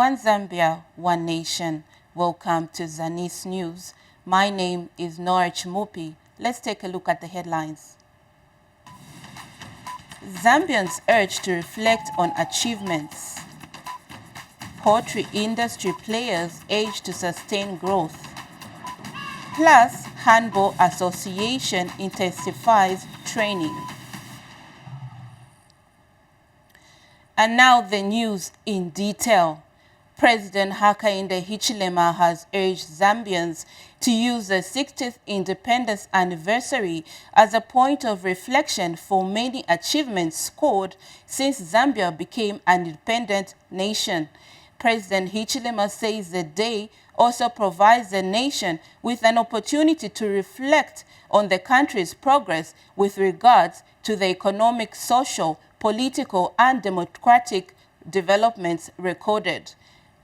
One Zambia, One Nation. Welcome to ZANIS News. My name is Norach Mupi. Let's take a look at the headlines. Zambians urged to reflect on achievements. Poultry industry players urged to sustain growth. Plus, Handball Association intensifies training. And now the news in detail. President Hakainde Hichilema has urged Zambians to use the 60th independence anniversary as a point of reflection for many achievements scored since Zambia became an independent nation. President Hichilema says the day also provides the nation with an opportunity to reflect on the country's progress with regards to the economic, social, political, and democratic developments recorded.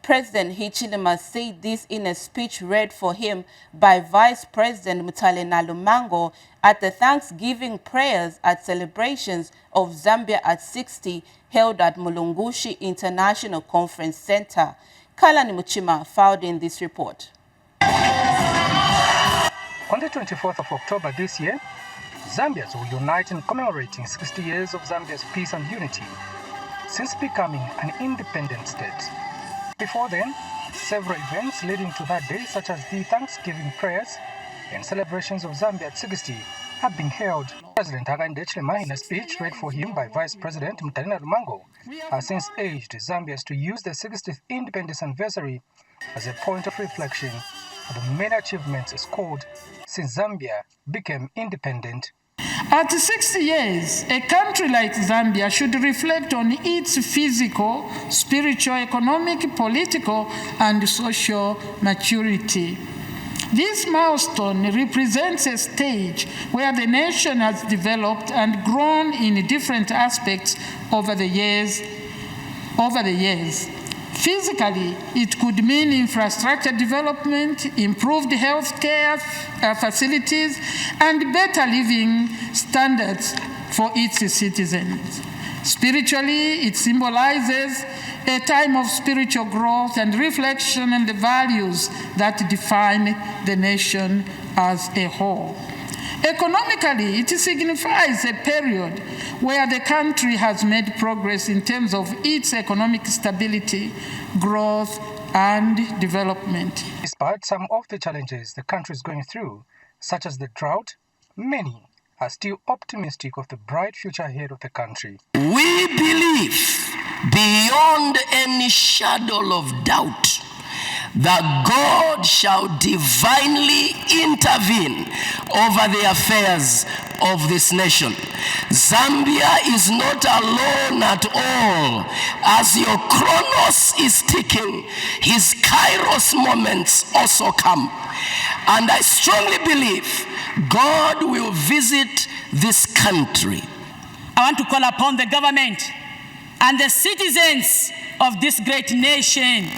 President Hichilema said this in a speech read for him by Vice President Mutale Nalumango at the Thanksgiving prayers at celebrations of Zambia at 60 held at Mulungushi International Conference Center. Kalani Muchima filed in this report. On the 24th of October this year, Zambians will unite in commemorating 60 years of Zambia's peace and unity since becoming an independent state. Before then, several events leading to that day, such as the Thanksgiving prayers and celebrations of Zambia at 60, have been held. President Hakainde Hichilema, in a speech read for him by Vice President Mutale Nalumango, has since urged Zambians to use the 60th independence anniversary as a point of reflection for the many achievements scored since Zambia became independent. At 60 years, a country like Zambia should reflect on its physical, spiritual, economic, political, and social maturity. This milestone represents a stage where the nation has developed and grown in different aspects over the years. Physically, it could mean infrastructure development, improved healthcare facilities, and better living standards for its citizens. Spiritually, it symbolizes a time of spiritual growth and reflection on the values that define the nation as a whole. Economically, it signifies a period where the country has made progress in terms of its economic stability, growth, and development. Despite some of the challenges the country is going through, such as the drought, many are still optimistic of the bright future ahead of the country. We believe beyond any shadow of doubt that God shall divinely intervene over the affairs of this nation. Zambia is not alone at all. As your chronos is ticking, his kairos moments also come. And I strongly believe God will visit this country. I want to call upon the government and the citizens of this great nation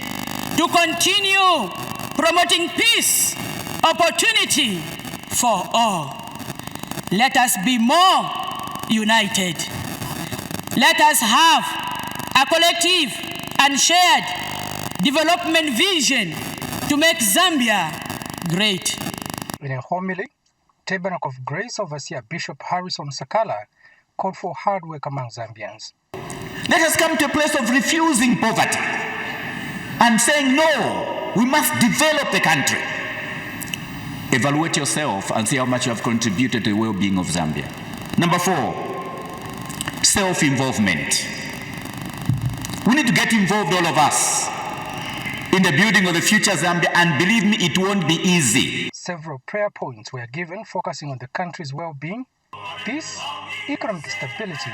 to continue promoting peace, opportunity for all. Let us be more united. Let us have a collective and shared development vision to make Zambia great. In a homily, Tabernacle of Grace Overseer Bishop Harrison Sakala called for hard work among Zambians. Let us come to a place of refusing poverty and saying, no, we must develop the country. Evaluate yourself and see how much you have contributed to the well-being of Zambia. Number 4, self-involvement. We need to get involved, all of us, in the building of the future Zambia, and believe me, it won't be easy. Several prayer points were given focusing on the country's well-being, peace, economic stability,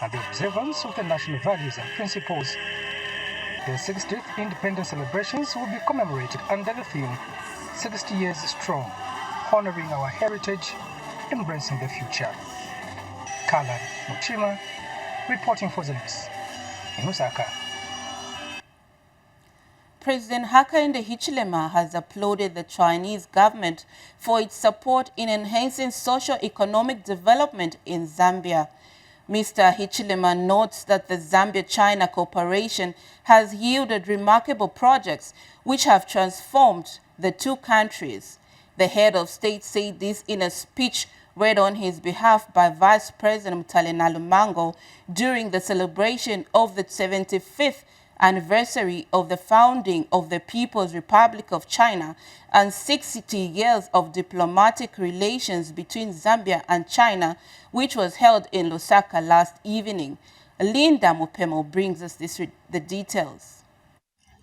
and the observance of the national values and principles. The 60th independence celebrations will be commemorated under the theme 60 Years Strong, honoring our heritage, embracing the future. Kalani Muchima, reporting for ZANIS in Lusaka. President Hakainde Hichilema has applauded the Chinese government for its support in enhancing socio-economic development in Zambia. Mr. Hichilema notes that the Zambia-China cooperation has yielded remarkable projects which have transformed the two countries. The head of state said this in a speech read on his behalf by Vice President Mutale Lumango during the celebration of the 75th anniversary of the founding of the People's Republic of China and 60 years of diplomatic relations between Zambia and China, which was held in Lusaka last evening. Linda Mupemo brings us the details.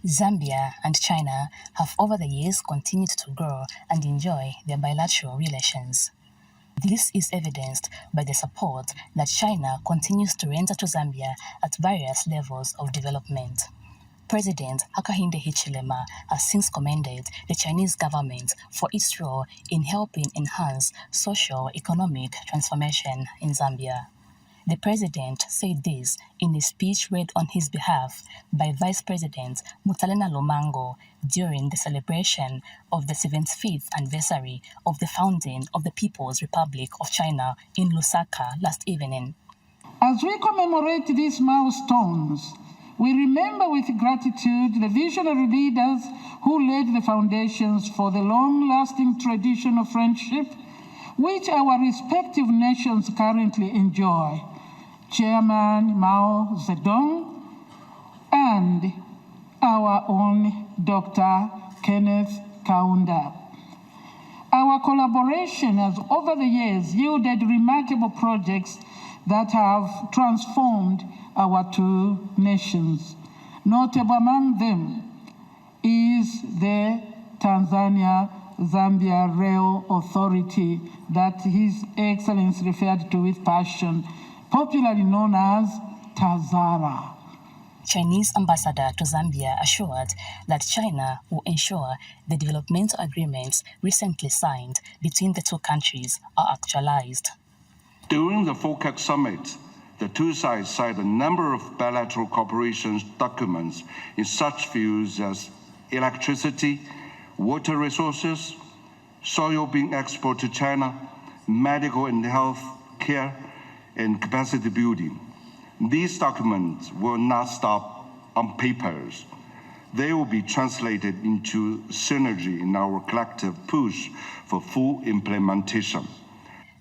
Zambia and China have over the years continued to grow and enjoy their bilateral relations. This is evidenced by the support that China continues to render to Zambia at various levels of development. President Hakainde Hichilema has since commended the Chinese government for its role in helping enhance socio-economic transformation in Zambia. The president said this in a speech read on his behalf by Vice President Mutalena Lumango during the celebration of the 75th anniversary of the founding of the People's Republic of China in Lusaka last evening. As we commemorate these milestones, we remember with gratitude the visionary leaders who laid the foundations for the long-lasting tradition of friendship which our respective nations currently enjoy. Chairman Mao Zedong and our own Dr. Kenneth Kaunda. Our collaboration has over the years yielded remarkable projects that have transformed our two nations. Notable among them is the Tanzania-Zambia Rail Authority that His Excellency referred to with passion, popularly known as TAZARA. Chinese ambassador to Zambia assured that China will ensure the developmental agreements recently signed between the two countries are actualized. During the FOCAC summit, the two sides signed a number of bilateral cooperation documents in such fields as electricity, water resources, soybean export to China, medical and health care, and capacity building. These documents will not stop on papers. They will be translated into synergy in our collective push for full implementation.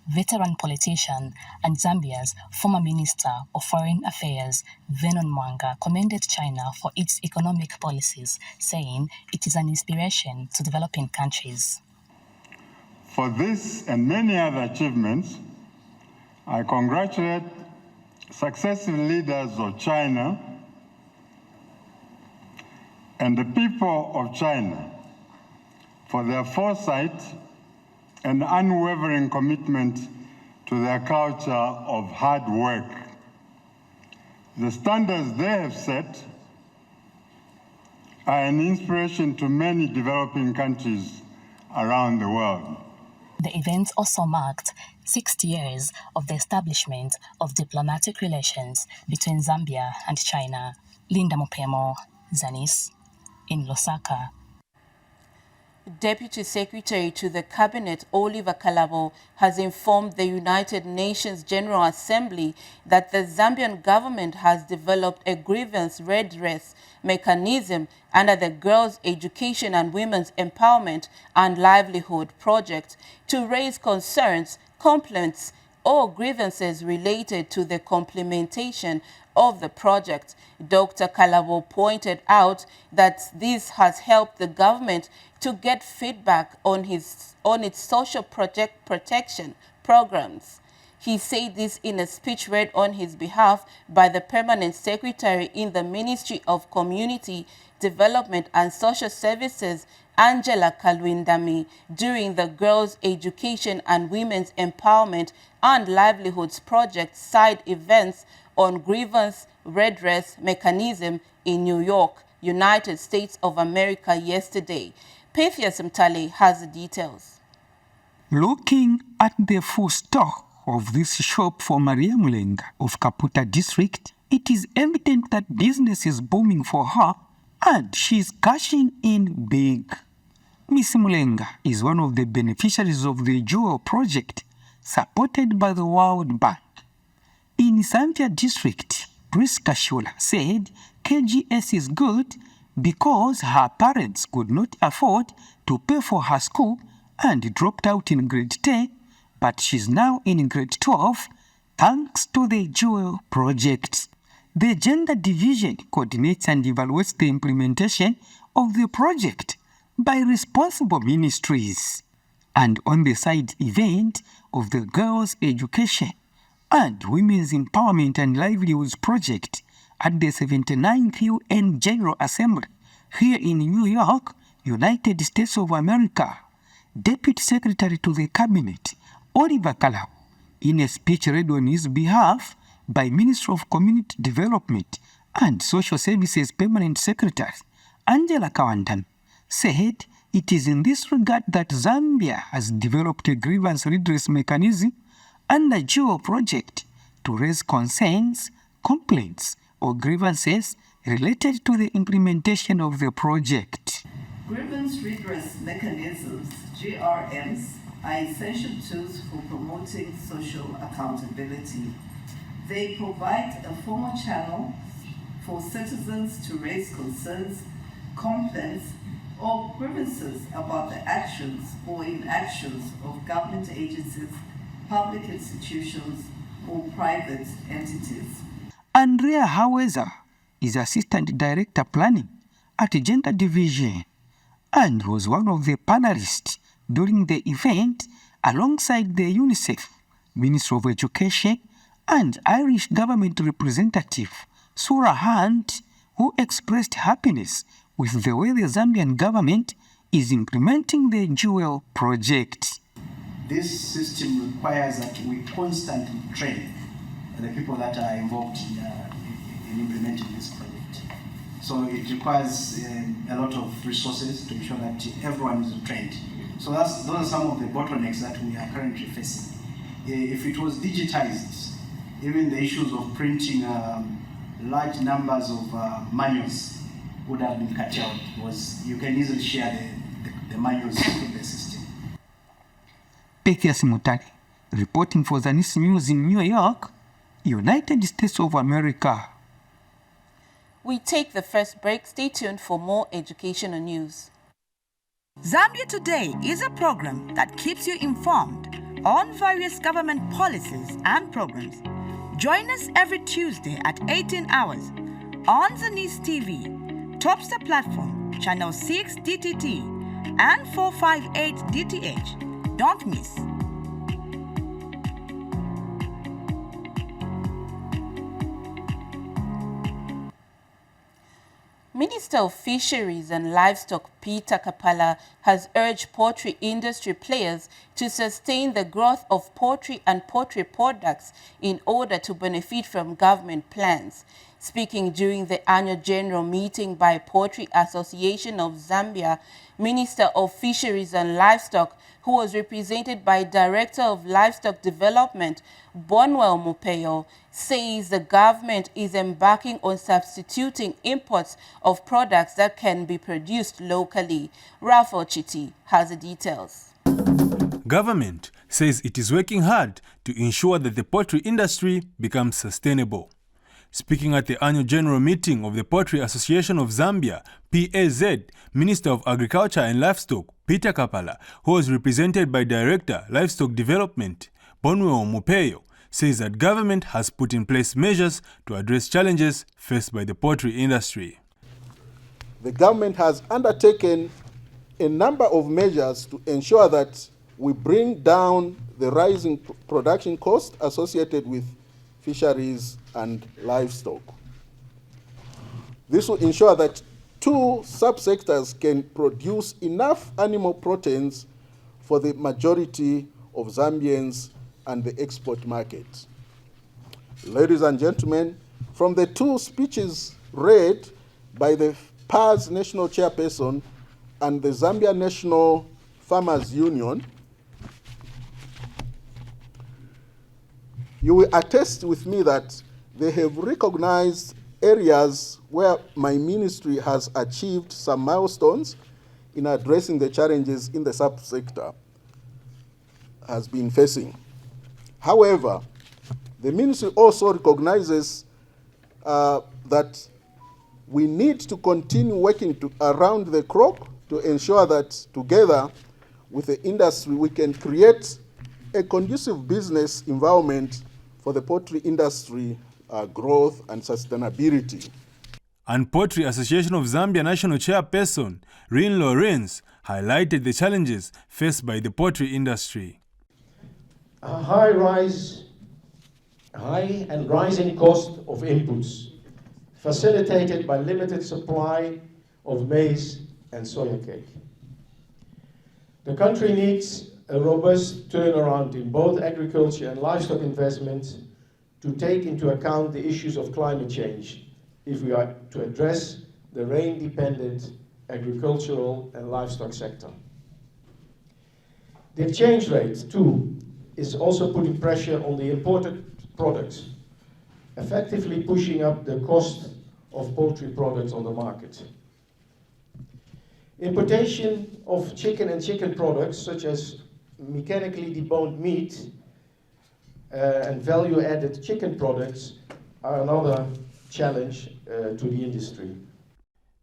Veteran politician and Zambia's former Minister of Foreign Affairs, Vernon Mwanga, commended China for its economic policies, saying it is an inspiration to developing countries. For this and many other achievements, I congratulate successive leaders of China and the people of China for their foresight and unwavering commitment to their culture of hard work. The standards they have set are an inspiration to many developing countries around the world. The event also marked 60 years of the establishment of diplomatic relations between Zambia and China. Linda Mupemo, ZANIS, in Lusaka. Deputy Secretary to the Cabinet, Oliver Kalabo, has informed the United Nations General Assembly that the Zambian government has developed a grievance redress mechanism under the Girls' Education and Women's Empowerment and Livelihood Project to raise concerns, complaints, or grievances related to the implementation of the project. Dr. Kalabo pointed out that this has helped the government to get feedback on its social project protection programs. He said this in a speech read on his behalf by the Permanent Secretary in the Ministry of Community Development and Social Services, Angela Kalwindami, during the Girls' Education and Women's Empowerment and Livelihoods Project side events on grievance redress mechanism in New York, United States of America yesterday. Pythias Mtale has the details. Looking at the full stock of this shop for Maria Mulenga of Kaputa district, it is evident that business is booming for her and she is cashing in big. Miss Mulenga is one of the beneficiaries of the Jewel project supported by the World Bank. In Zambia district, Priska Shula said KGS is good because her parents could not afford to pay for her school and dropped out in grade 10, but she's now in grade 12 thanks to the Jewel project. The Gender Division coordinates and evaluates the implementation of the project by responsible ministries. And on the side event of the Girls' Education and Women's Empowerment and Livelihoods Project at the 79th UN General Assembly here in New York, United States of America, Deputy Secretary to the Cabinet, Oliver Kalau, in a speech read on his behalf by Minister of Community Development and Social Services Permanent Secretary, Angela Kawandan, said it is in this regard that Zambia has developed a grievance redress mechanism under Jewel project to raise concerns, complaints, or grievances related to the implementation of the project. Grievance redress mechanisms, GRMs, are essential tools for promoting social accountability. They provide a formal channel for citizens to raise concerns, complaints, or grievances about the actions or inactions of government agencies, public institutions, or private entities. Andrea Haweza is Assistant Director Planning at Gender Division and was one of the panelists during the event alongside the UNICEF, Minister of Education, and Irish government representative Sura Hunt, who expressed happiness with the way the Zambian government is implementing the Jewel project. This system requires that we constantly train the people that are involved in implementing this project. So it requires a lot of resources to ensure that everyone is trained. So those are some of the bottlenecks that we are currently facing. If it was digitized, even the issues of printing large numbers of manuals would have been curtailed, because you can easily share the manuals in the system. Pethias Mutali, reporting for ZANIS News in New York, United States of America. We take the first break. Stay tuned for more educational news. Zambia Today is a program that keeps you informed on various government policies and programs. Join us every Tuesday at 18 hours on ZANIS TV, Topstar Platform, Channel 6 DTT, and 458 DTH. Don't miss. Minister of Fisheries and Livestock Peter Kapala has urged poultry industry players to sustain the growth of poultry and poultry products in order to benefit from government plans. Speaking during the annual general meeting by Poultry Association of Zambia, Minister of Fisheries and Livestock, who was represented by Director of Livestock Development, Bonwell Mupeyo, says the government is embarking on substituting imports of products that can be produced locally. Rafael Chiti has the details. Government says it is working hard to ensure that the poultry industry becomes sustainable. Speaking at the annual general meeting of the Poultry Association of Zambia, PAZ, Minister of Agriculture and Livestock, Peter Kapala, who was represented by Director, Livestock Development, Bonwell Mupeyo, says that government has put in place measures to address challenges faced by the poultry industry. The government has undertaken a number of measures to ensure that we bring down the rising production costs associated with fisheries and livestock. This will ensure that two subsectors can produce enough animal proteins for the majority of Zambians and the export market. Ladies and gentlemen, from the two speeches read by the PAZ National Chairperson and the Zambia National Farmers Union, you will attest with me that they have recognized areas where my ministry has achieved some milestones in addressing the challenges in the subsector has been facing. However, The ministry also recognizes that we need to continue working around the clock to ensure that together with the industry we can create a conducive business environment for the poultry industry growth and sustainability. And Poultry Association of Zambia National Chairperson, Rin Lawrence, highlighted the challenges faced by the poultry industry. A high and rising cost of inputs, facilitated by limited supply of maize and soya cake. The country needs a robust turnaround in both agriculture and livestock investments to take into account the issues of climate change if we are to address the rain-dependent agricultural and livestock sector. The exchange rate, too, is also putting pressure on the imported products, effectively pushing up the cost of poultry products on the market. Importation of chicken and chicken products, such as mechanically deboned meat and value-added chicken products, are another challenge to the industry.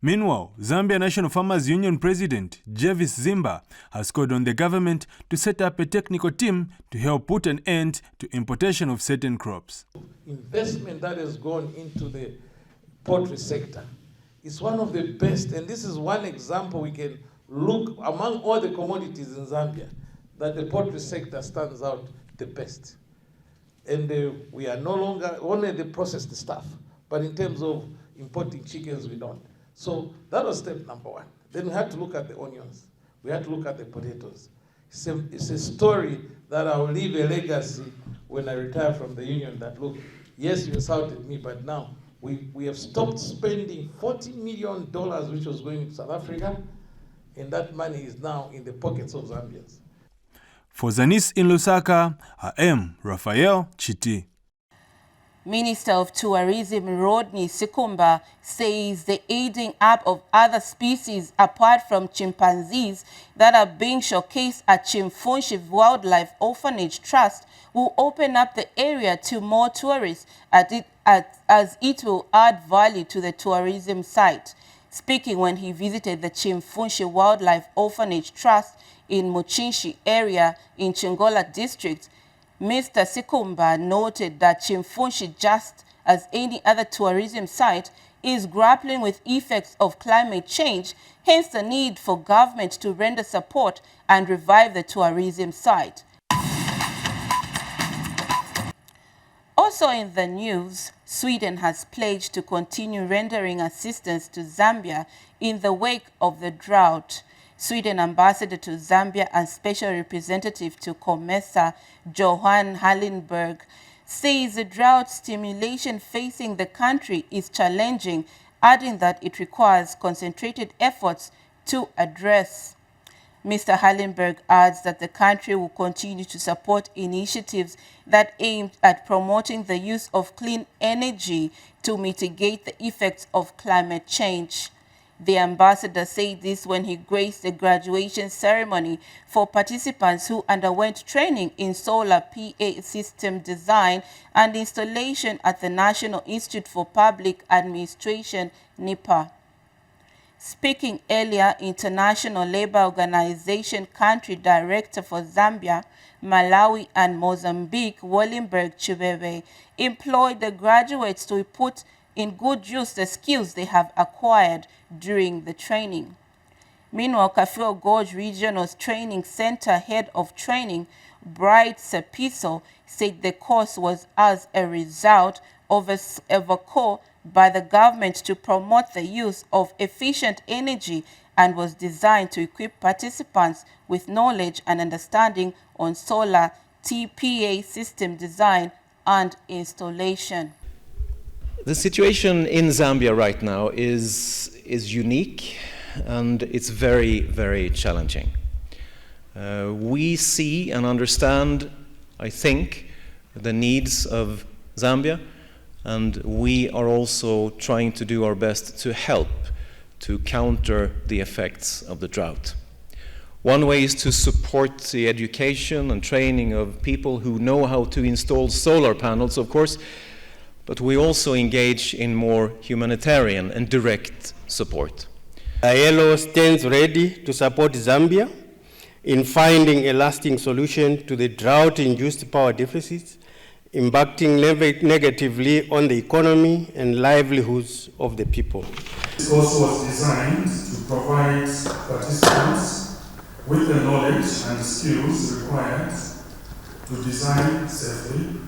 Meanwhile, Zambia National Farmers Union President Jervis Zimba has called on the government to set up a technical team to help put an end to importation of certain crops. Investment that has gone into the poultry sector is one of the best, and this is one example we can look among all the commodities in Zambia that the poultry sector stands out the best. And we are no longer only the processed stuff, but in terms of importing chickens, we don't. So that was step number one. Then we had to look at the onions. We had to look at the potatoes. It's a story that I will leave a legacy when I retire from the union that, look, yes, you insulted me, but now we have stopped spending $40 million, which was going to South Africa, and that money is now in the pockets of Zambians. For ZANIS in Lusaka, I am Raphael Chiti. Minister of Tourism Rodney Sikumba says the aiding up of other species apart from chimpanzees that are being showcased at Chimfunshi Wildlife Orphanage Trust will open up the area to more tourists as it will add value to the tourism site. Speaking when he visited the Chimfunshi Wildlife Orphanage Trust in Muchinshi area in Chingola district, Mr. Sikumba noted that Chimfunshi, just as any other tourism site, is grappling with effects of climate change, hence the need for government to render support and revive the tourism site. Also in the news, Sweden has pledged to continue rendering assistance to Zambia in the wake of the drought. Sweden ambassador to Zambia and special representative to COMESA, Johan Hallenberg, says the drought stimulation facing the country is challenging, adding that it requires concentrated efforts to address. Mr. Hallenberg adds that the country will continue to support initiatives that aim at promoting the use of clean energy to mitigate the effects of climate change. The ambassador said this when he graced the graduation ceremony for participants who underwent training in solar PA system design and installation at the National Institute for Public Administration, NIPA. Speaking earlier, International Labour Organization Country Director for Zambia, Malawi and Mozambique, Wallenberg Chibebe, employed the graduates to put in good use the skills they have acquired during the training. Meanwhile, Kafue Gorge Regional Training Center Head of Training, Bright Sepiso, said the course was as a result of a call by the government to promote the use of efficient energy and was designed to equip participants with knowledge and understanding on solar TPA system design and installation. The situation in Zambia right now is unique and it's very, very challenging. We see and understand, I think, the needs of Zambia, and we are also trying to do our best to help to counter the effects of the drought. One way is to support the education and training of people who know how to install solar panels, of course, but we also engage in more humanitarian and direct support. ILO stands ready to support Zambia in finding a lasting solution to the drought-induced power deficits, impacting negatively on the economy and livelihoods of the people. This also was designed to provide participants with the knowledge and skills required to design safely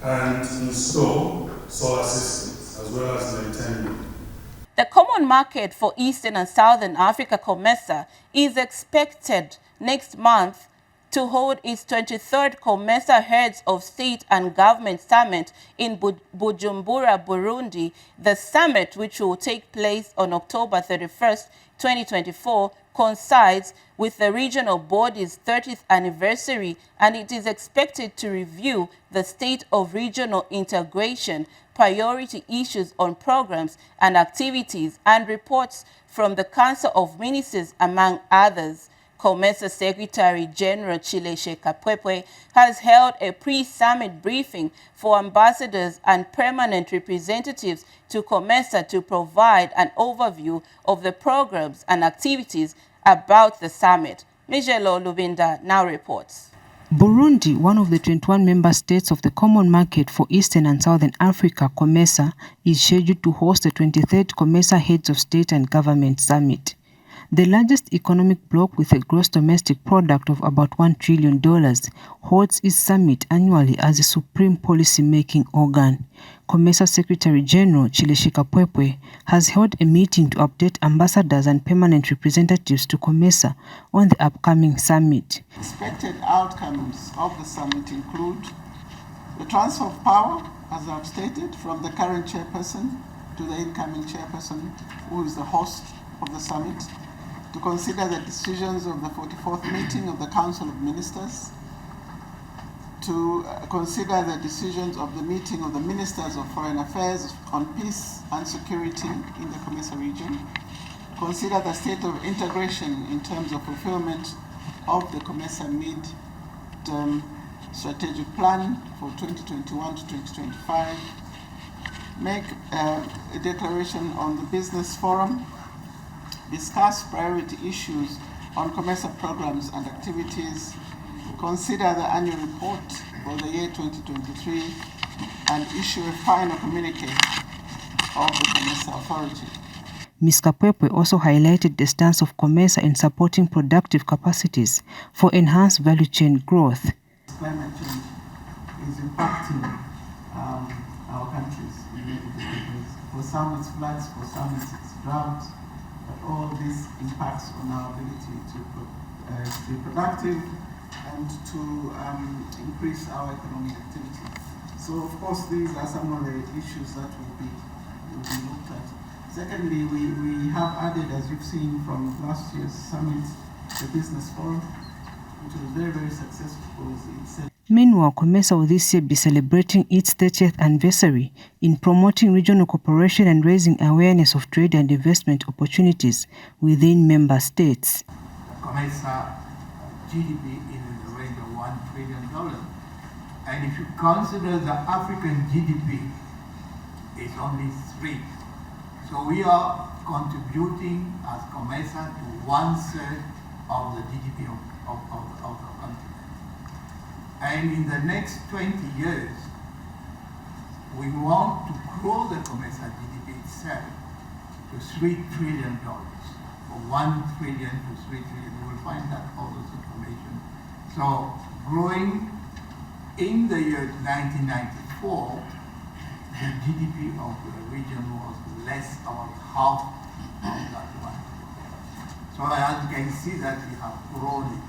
and install solar systems, as well as maintain them. The Common Market for Eastern and Southern Africa, COMESA, is expected next month to hold its 23rd COMESA Heads of State and Government Summit in Bujumbura, Burundi. The summit, which will take place on October 31st, 2024, coincides with the regional body's 30th anniversary, and it is expected to review the state of regional integration, priority issues on programs and activities, and reports from the Council of Ministers, among others. COMESA Secretary General Chileshe Kapwepwe has held a pre-summit briefing for ambassadors and permanent representatives to COMESA to provide an overview of the programs and activities about the summit. Mijelo Lubinda now reports. Burundi, one of the 21 member states of the Common Market for Eastern and Southern Africa, COMESA, is scheduled to host the 23rd COMESA Heads of State and Government Summit. The largest economic bloc with a gross domestic product of about $1 trillion holds its summit annually as a supreme policy-making organ. COMESA Secretary General Chileshe Kapwepwe has held a meeting to update ambassadors and permanent representatives to COMESA on the upcoming summit. Expected outcomes of the summit include the transfer of power, as I've stated, from the current chairperson to the incoming chairperson, who is the host of the summit, to consider the decisions of the 44th meeting of the Council of Ministers, to consider the decisions of the meeting of the Ministers of Foreign Affairs on peace and security in the COMESA region, consider the state of integration in terms of fulfillment of the COMESA mid-term strategic plan for 2021 to 2025, make a declaration on the business forum, discuss priority issues on COMESA programs and activities, consider the annual report for the year 2023, and issue a final communique of the COMESA authority. Ms. Kapwepwe also highlighted the stance of COMESA in supporting productive capacities for enhanced value chain growth. Climate change is impacting our countries in many different ways. For some it's floods, for some it's drought, but all this impacts on our ability to be productive and to increase our economic activity. So of course these are some of the issues that will be looked at. Secondly, we have added, as you've seen from last year's summit, the business forum, which was very, very successful. Meanwhile, COMESA will this year be celebrating its 30th anniversary in promoting regional cooperation and raising awareness of trade and investment opportunities within member states. COMESA GDP is in the range of $1 trillion. And if you consider the African GDP, it's only 3. So we are contributing as COMESA to 1/3 of the GDP of the continent. And in the next 20 years, we want to grow the COMESA GDP itself to $3 trillion. From 1 trillion to 3 trillion, you will find that all this information. So growing in the year 1994, the GDP of the region was less, about half of that one. So as you can see that we have grown.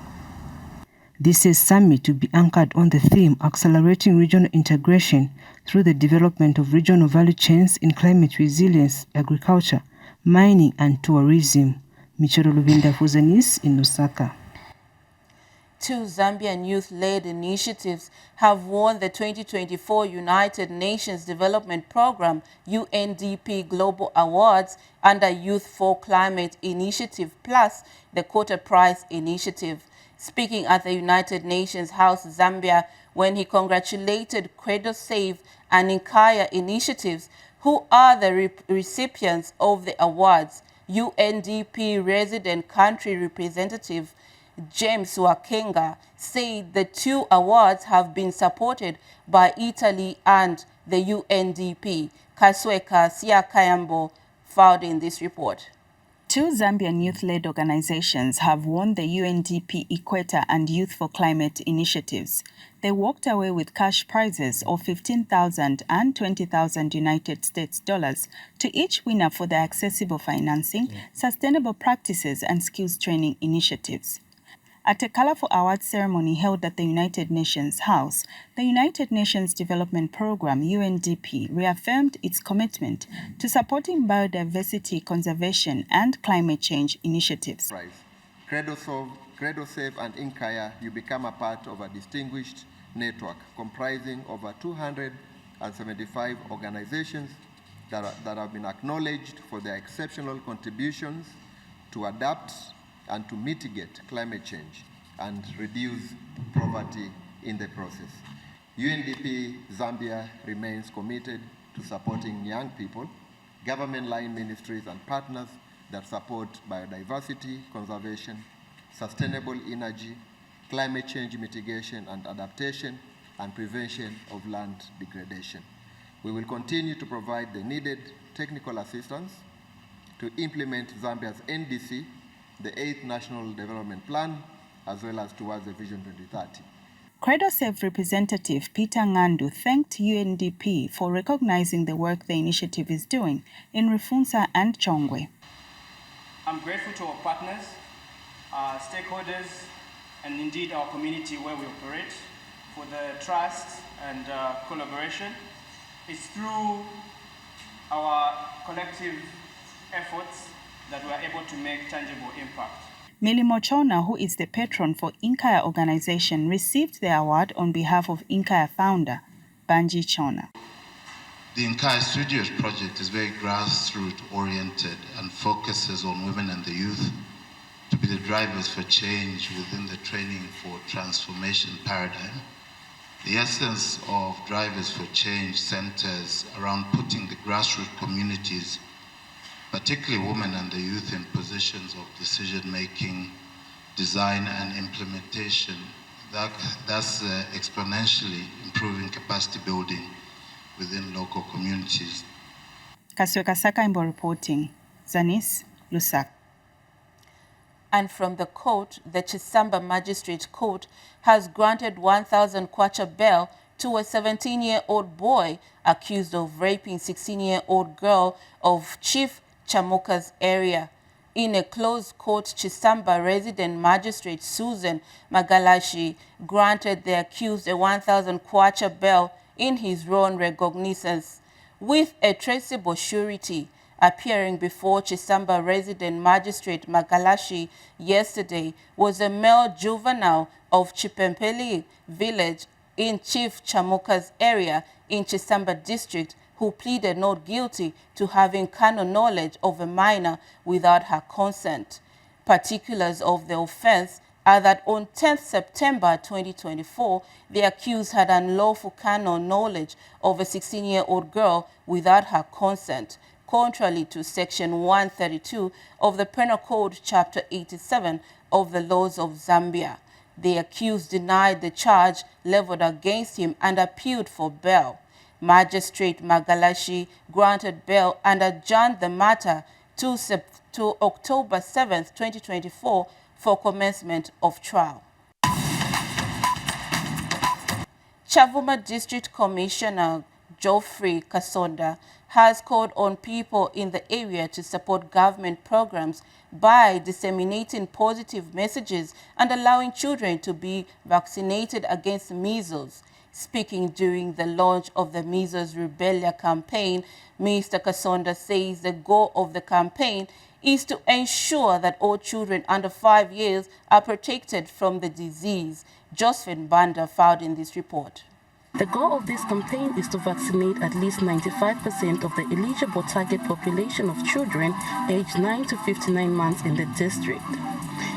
This year's summit to be anchored on the theme accelerating regional integration through the development of regional value chains in climate resilience, agriculture, mining and tourism. Michero Luvinda for ZANIS in Lusaka. Two Zambian youth-led initiatives have won the 2024 United Nations Development Programme UNDP Global Awards under Youth for Climate Initiative plus the Quota Prize Initiative. Speaking at the United Nations House, Zambia, when he congratulated Credo Save and Inkaya initiatives, who are the recipients of the awards, UNDP resident country representative James Wakenga said the two awards have been supported by Italy and the UNDP. Kasweka Siakayambo filed in this report. Two Zambian youth-led organizations have won the UNDP Equator and Youth for Climate initiatives. They walked away with cash prizes of $15,000 and $20,000 United States dollars to each winner for their accessible financing, sustainable practices, and skills training initiatives. At a colorful awards ceremony held at the United Nations House, the United Nations Development Programme UNDP reaffirmed its commitment to supporting biodiversity conservation and climate change initiatives. Credo Save and Inkaya, you become a part of a distinguished network comprising over 275 organizations that have been acknowledged for their exceptional contributions to adapt and to mitigate climate change and reduce poverty in the process. UNDP Zambia remains committed to supporting young people, government line ministries and partners that support biodiversity conservation, sustainable energy, climate change mitigation and adaptation, and prevention of land degradation. We will continue to provide the needed technical assistance to implement Zambia's NDC, the 8th National Development Plan, as well as towards the Vision 2030. Credo Save representative Peter Ngandu thanked UNDP for recognizing the work the initiative is doing in Rufunsa and Chongwe. I'm grateful to our partners, our stakeholders, and indeed our community where we operate for the trust and collaboration. It's through our collective efforts that we are able to make tangible impact. Milimo Chona, who is the patron for Inkaya organization, received the award on behalf of Inkaya founder, Banji Chona. The Inkaya Studios project is very grassroots oriented and focuses on women and the youth to be the drivers for change within the training for transformation paradigm. The essence of Drivers for Change centers around putting the grassroots communities, particularly women and the youth, in positions of decision-making, design and implementation, thus exponentially improving capacity building within local communities. Kasweka Sakaimbo reporting, ZANIS, Lusaka. And from the court, the Chisamba Magistrate Court has granted 1,000 kwacha bail to a 17-year-old boy accused of raping 16-year-old girl of Chief Chamuka's area. In a closed court, Chisamba resident magistrate Susan Magalashi granted the accused a 1,000 kwacha bail in his own recognizance, with a traceable surety. Appearing before Chisamba resident magistrate Magalashi yesterday was a male juvenile of Chipempeli village in Chief Chamuka's area in Chisamba district who pleaded not guilty to having carnal knowledge of a minor without her consent. Particulars of the offense are that on 10th September 2024, the accused had unlawful carnal knowledge of a 16-year-old girl without her consent, contrary to Section 132 of the Penal Code, Chapter 87 of the laws of Zambia. The accused denied the charge leveled against him and appealed for bail. Magistrate Magalashi granted bail and adjourned the matter to October 7, 2024 for commencement of trial. Chavuma District Commissioner Geoffrey Kasonda has called on people in the area to support government programs by disseminating positive messages and allowing children to be vaccinated against measles. Speaking during the launch of the Measles Rubella campaign, Mr. Kasonda says the goal of the campaign is to ensure that all children under 5 years are protected from the disease. Josephine Banda filed in this report. The goal of this campaign is to vaccinate at least 95% of the eligible target population of children aged 9 to 59 months in the district.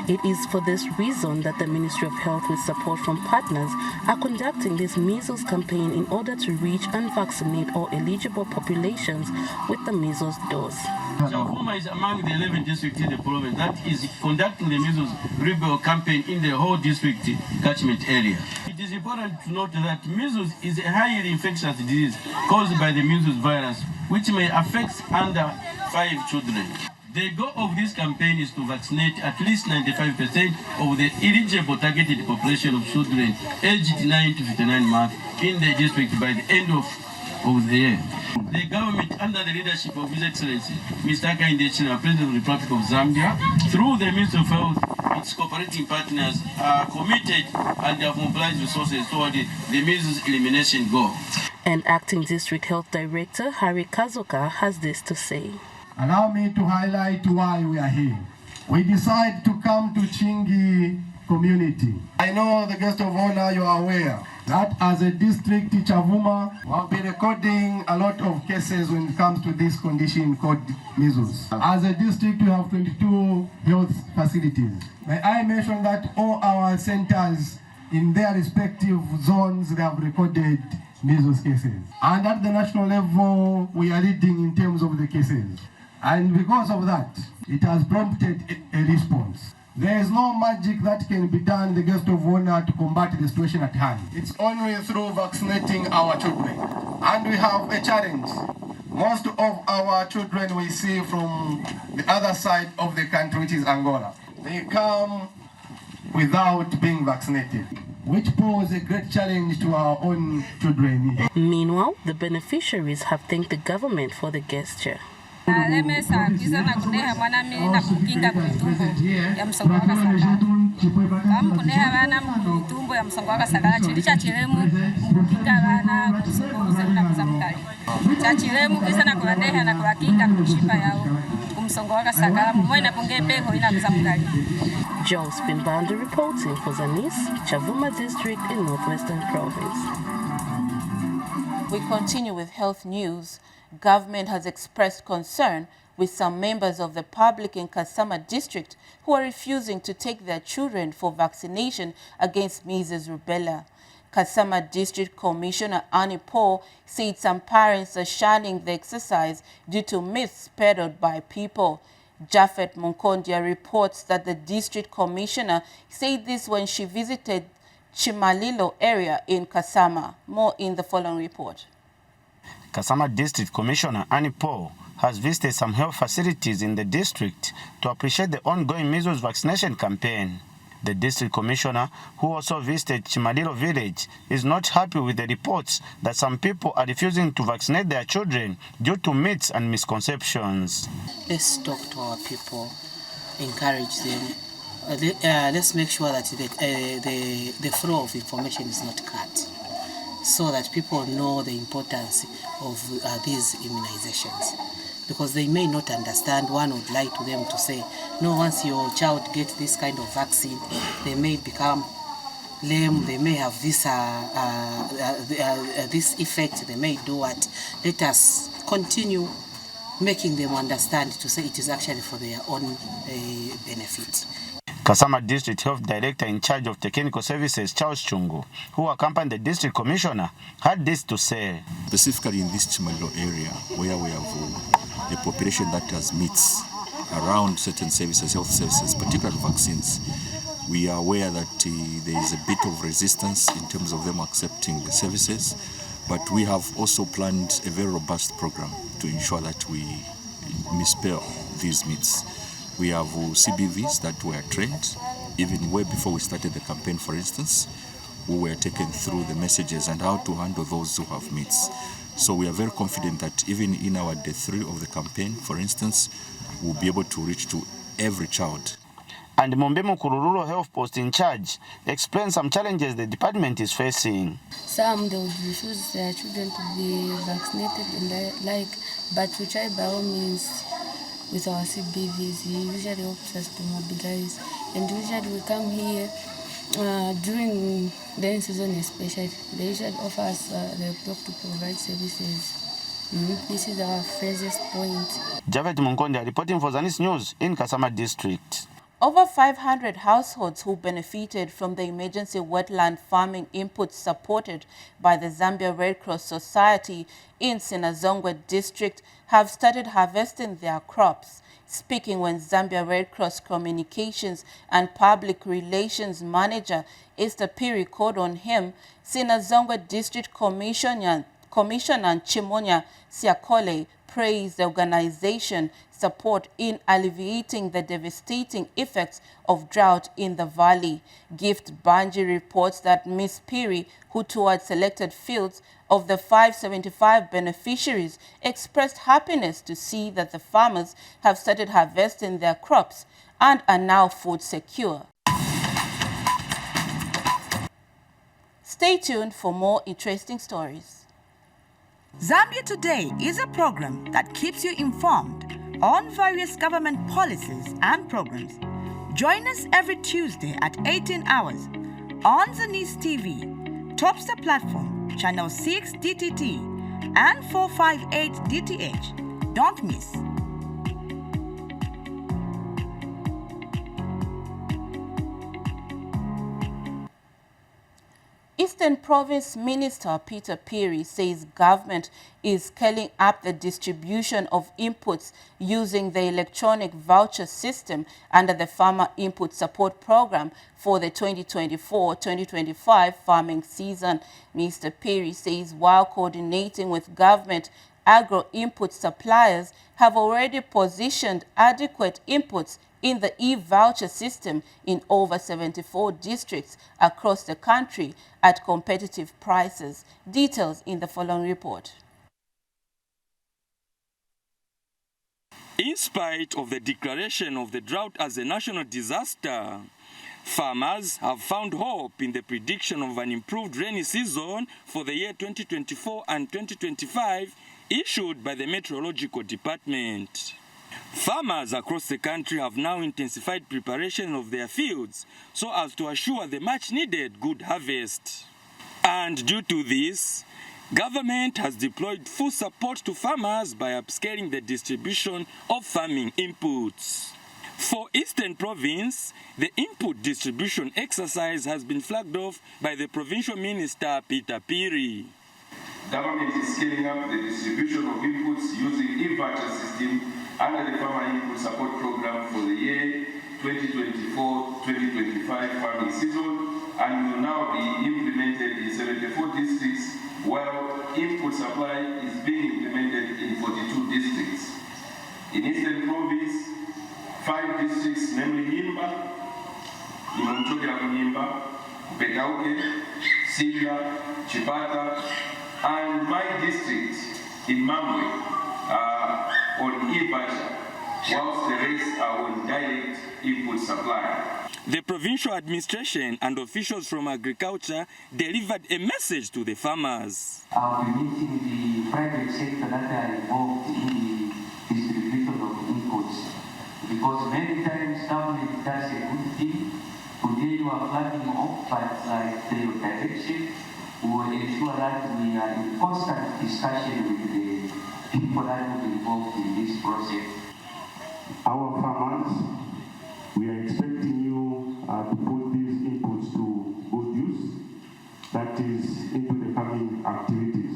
It is for this reason that the Ministry of Health, with support from partners, are conducting this measles campaign in order to reach and vaccinate all eligible populations with the measles dose. Chavuma is among the 11 districts in the province that is conducting the measles rubella campaign in the whole district catchment area. It is important to note that measles is a highly infectious disease caused by the measles virus, which may affect under 5 children. The goal of this campaign is to vaccinate at least 95% of the eligible targeted population of children aged 9 to 59 months in the district by the end of the year. The government, under the leadership of His Excellency Mr. Hakainde Hichilema, President of the Republic of Zambia, through the Ministry of Health, its cooperating partners are committed and have mobilized resources toward the measles elimination goal. And Acting District Health Director Harry Kazoka has this to say. Allow me to highlight why we are here. We decided to come to Chingi community. I know the guest of honor, you are aware that as a district, Chavuma, we have been recording a lot of cases when it comes to this condition called measles. As a district, we have 22 health facilities. May I mention that all our centers in their respective zones, they have recorded measles cases. And at the national level, we are leading in terms of the cases. And because of that, it has prompted a response. There is no magic that can be done, the guest of honor, to combat the situation at hand. It's only through vaccinating our children. And we have a challenge. Most of our children we see from the other side of the country, which is Angola. They come without being vaccinated, which pose a great challenge to our own children. Meanwhile, the beneficiaries have thanked the government for the gesture. Josephine Banda reporting for ZANIS, Chavuma District in Northwestern Province. We continue with health news. Government has expressed concern with some members of the public in Kasama district who are refusing to take their children for vaccination against measles rubella. Kasama District Commissioner Annie Paul said some parents are shunning the exercise due to myths peddled by people. Japhet Munkondia reports that the district commissioner said this when she visited Chimalilo area in Kasama. More in the following report. Kasama District Commissioner Annie Paul has visited some health facilities in the district to appreciate the ongoing measles vaccination campaign. The district commissioner, who also visited Chimalilo village, is not happy with the reports that some people are refusing to vaccinate their children due to myths and misconceptions. Let's talk to our people, encourage them. Let's make sure that the flow of information is not cut, so that people know the importance of these immunizations. Because they may not understand. One would lie to them to say, no, once your child gets this kind of vaccine, they may become lame, they may have this this effect, they may do what. Let us continue making them understand to say it is actually for their own benefit. Kasama District Health Director in charge of Technical Services, Charles Chungu, who accompanied the District Commissioner, had this to say. Specifically in this Chimalilo area, where we have a population that has myths around certain services, health services, particularly vaccines, we are aware that there is a bit of resistance in terms of them accepting the services, but we have also planned a very robust program to ensure that we dispel these myths. We have CBVs that were trained, even way before we started the campaign, for instance, who were taken through the messages and how to handle those who have myths. So we are very confident that even in our day 3 of the campaign, for instance, we'll be able to reach to every child. and Mombemukuru Rural Health Post in charge explains some challenges the department is facing. Some they would refuse their children to be vaccinated and the like, but we try by all means with our CBVs. He usually helps us to mobilize, and usually we come here during the rain season especially. They usually offer us the block to provide services. This is our first point. Javet Munkonde reporting for ZANIS News in Kasama District. Over 500 households who benefited from the emergency wetland farming inputs supported by the Zambia Red Cross Society in Sinazongwe District have started harvesting their crops. Speaking when Zambia Red Cross Communications and Public Relations Manager Esther Piri called on him, Sinazongwe District Commissioner Chimonya Siakole praised the organization support in alleviating the devastating effects of drought in the valley. Gift Banji reports that Ms. Piri, who toured selected fields of the 575 beneficiaries, expressed happiness to see that the farmers have started harvesting their crops and are now food secure. Stay tuned for more interesting stories. Zambia Today is a program that keeps you informed on various government policies and programs. Join us every Tuesday at 18 hours on ZANIS TV, Topstar Platform, Channel 6 DTT and 458 DTH. Don't miss. Eastern Province Minister Peter Piri says government is scaling up the distribution of inputs using the electronic voucher system under the Farmer Input Support Program for the 2024-2025 farming season. Mr. Piri says while coordinating with government, agro-input suppliers have already positioned adequate inputs in the e-voucher system in over 74 districts across the country at competitive prices. Details in the following report. In spite of the declaration of the drought as a national disaster, farmers have found hope in the prediction of an improved rainy season for the year 2024 and 2025 issued by the Meteorological Department. Farmers across the country have now intensified preparation of their fields so as to assure the much-needed good harvest. And due to this, government has deployed full support to farmers by upscaling the distribution of farming inputs. For Eastern Province, the input distribution exercise has been flagged off by the Provincial Minister Peter Piri. Government is scaling up the distribution of inputs using e-voucher system under the Farmer Input Support Program for the year 2024-2025 farming season, and will now be implemented in 74 districts, while input supply is being implemented in 42 districts. In Eastern Province, 5 districts, namely Himba, Nyimba, Petauke, Sila, Chipata, and my district in Mambwe on e-voucher, whilst the rest are on direct input supply. The provincial administration and officials from agriculture delivered a message to the farmers. I'll be meeting the private sector that are involved in the distribution of inputs, because many times government does a good thing. Today you are flagging off, but like the direction will ensure that we are in constant discussion with the people that will be involved in this process. Our farmers, we are expecting you to put these inputs to good use, that is, into the farming activities.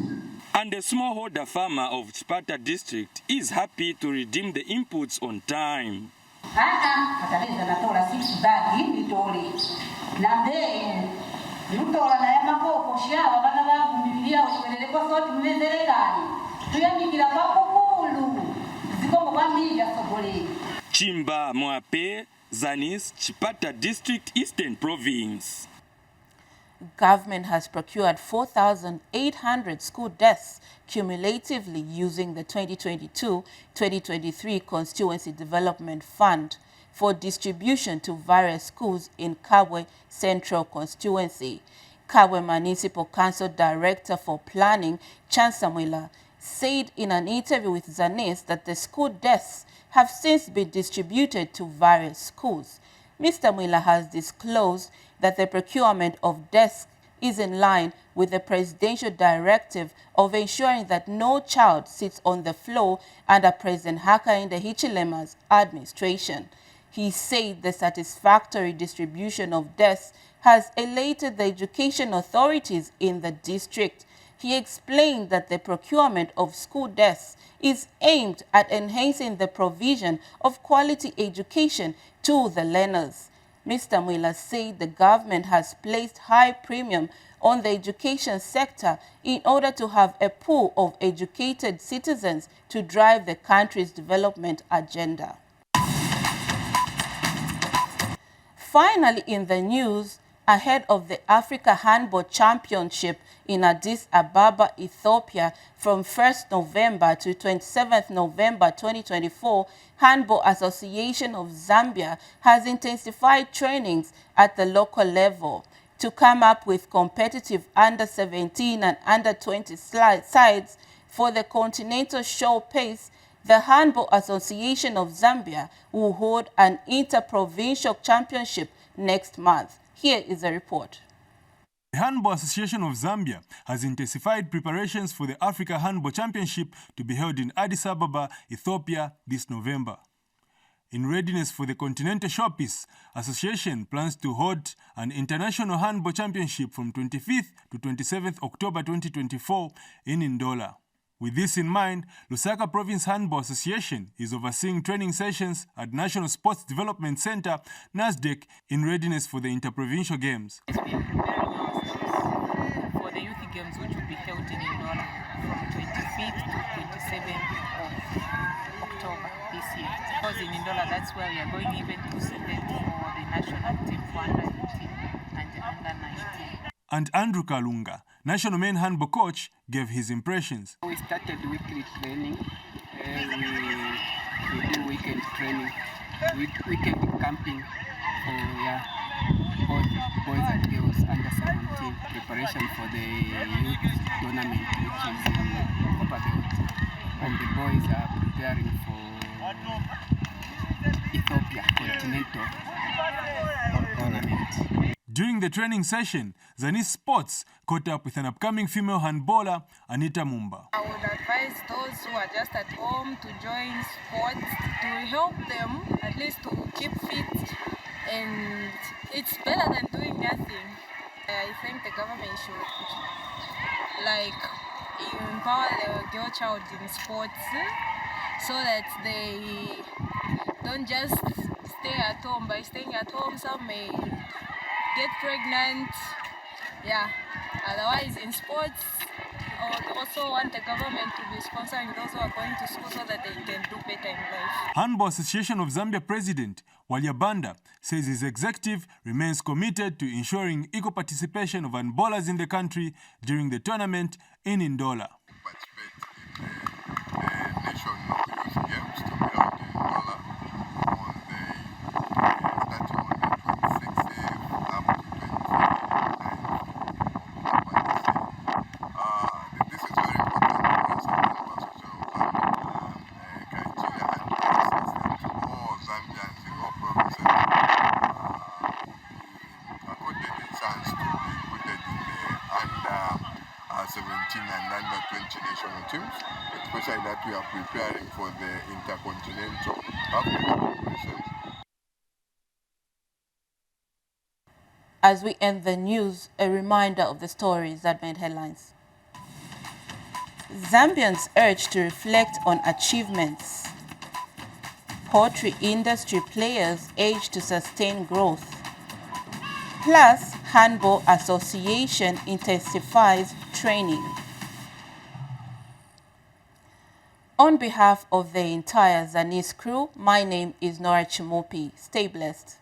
And the smallholder farmer of Chipata district is happy to redeem the inputs on time. Chimba Moape, ZANIS, Chipata District, Eastern Province. Government has procured 4,800 school desks cumulatively using the 2022-2023 Constituency Development Fund. for distribution to various schools in Kabwe Central Constituency. Kabwe Municipal Council Director for Planning, Chansamwila, said in an interview with ZANIS that the school desks have since been distributed to various schools. Mr. Mwila has disclosed that the procurement of desks is in line with the presidential directive of ensuring that no child sits on the floor under President Hakainde Hichilema's administration. He said the satisfactory distribution of desks has elated the education authorities in the district. He explained that the procurement of school desks is aimed at enhancing the provision of quality education to the learners. Mr. Mwila said the government has placed high premium on the education sector in order to have a pool of educated citizens to drive the country's development agenda. Finally, in the news, ahead of the Africa Handball Championship in Addis Ababa, Ethiopia, from 1st November to 27th November 2024, Handball Association of Zambia has intensified trainings at the local level to come up with competitive under-17 and under-20 sides for the continental showcase. The Handball Association of Zambia will hold an inter-provincial championship next month. Here is a report. The Handball Association of Zambia has intensified preparations for the Africa Handball Championship to be held in Addis Ababa, Ethiopia this November. In readiness for the Continental Showpiece, Association plans to hold an International Handball Championship from 25th to 27th October 2024 in Ndola. With this in mind, Lusaka Province Handball Association is overseeing training sessions at National Sports Development Center, NASDEC, in readiness for the Interprovincial Games. It's been preparing ourselves for the youth games, which will be held in Ndola from 25th to 27th of October this year. Because in Ndola, that's where we are going even to select for the national team for under 18 and under 19. And Andrew Kalunga, national men handball coach, gave his impressions. We started weekly training. We do weekend training, weekend camping for both boys and girls under 17. Preparation for the youth tournament, which is in Copper Belt. And the boys are preparing for Ethiopia Continental tournament. During the training session, ZANIS Sports caught up with an upcoming female handballer, Anita Mumba. I would advise those who are just at home to join sports to help them at least to keep fit, and it's better than doing nothing. I think the government should empower the girl child in sports so that they don't just stay at home. By staying at home, some may get pregnant, otherwise in sports. I would also want the government to be sponsoring those who are going to school so that they can do better in life. Handball Association of Zambia President Walyabanda says his executive remains committed to ensuring equal participation of handballers in the country during the tournament in Ndola. And under 20 national teams, especially that we are preparing for the intercontinental Africa competitions. As we end the news, a reminder of the stories that made headlines. Zambians urged to reflect on achievements. Poultry industry players urged to sustain growth. Plus, Handball Association intensifies training. On behalf of the entire ZANIS crew, my name is Nora Chimopi. Stay blessed.